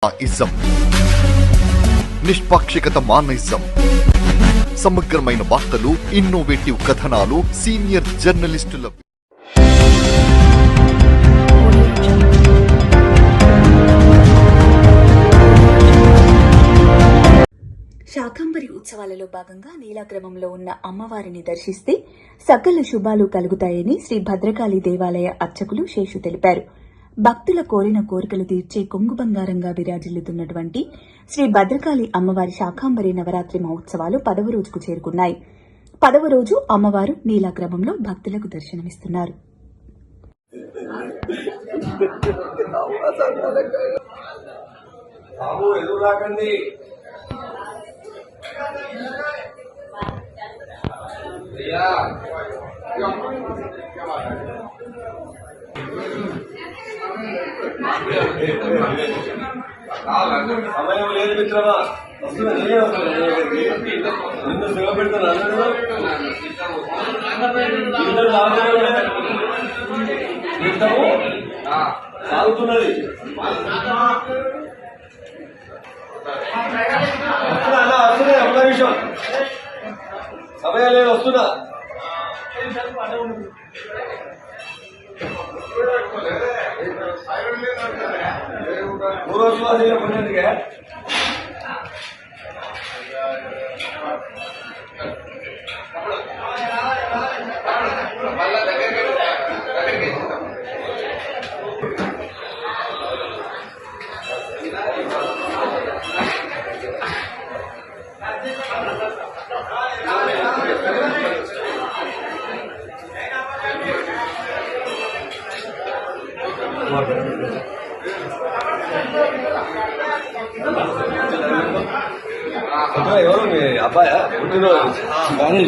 Ism నిష్పాక్షికత మానయిజం సమగ్రమైన వార్తలు, innovative కథనాలు, సీనియర్ జర్నలిస్టుల శాకంబరి ఉత్సవాలలో భాగంగా నీలాగ్రామంలో ఉన్న అమ్మవారిని దర్శిస్తే సకల శుభాలు కలుగుతాయని శ్రీ భద్రకాళి దేవాలయ అర్చకులు శేషు తెలిపారు. భక్తుల కోరిన కోరికలు తీర్చే కొంగు బంగారంగా విరాజిల్లుతున్నటువంటి శ్రీ భద్రకాళి అమ్మవారి శాకంబరి నవరాత్రి మహోత్సవాలు 10వ రోజుకు చేరుకున్నాయి. 10వ రోజు అమ్మవారు నీలాగ్రామంలో భక్తులకు దర్శనమిస్తున్నారు. సమయం లేదు మిత్రమా, వస్తున్నా నిన్ను సేవ పెడుతున్నాను. సాగుతున్నది వస్తున్నా ఒక్క నిమిషం, సమయం లేదు వస్తున్నా. పూర్వశ్వాస పుణ్యానికి ఎవరు మీ అబ్బాయా పుట్టినరోజు కానీ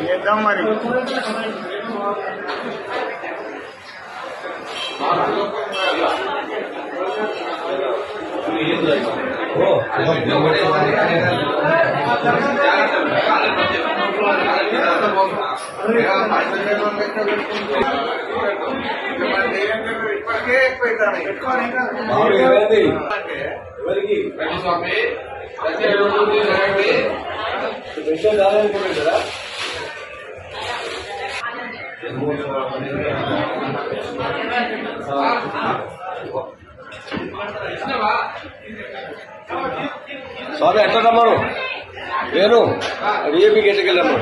చేద్దాం మరి. ఎవరికి విషయం కాదనుకోలేదు కదా. స్వామి ఎట్లా రమ్మను, నేను విఐపి గేట్కి వెళ్ళాము.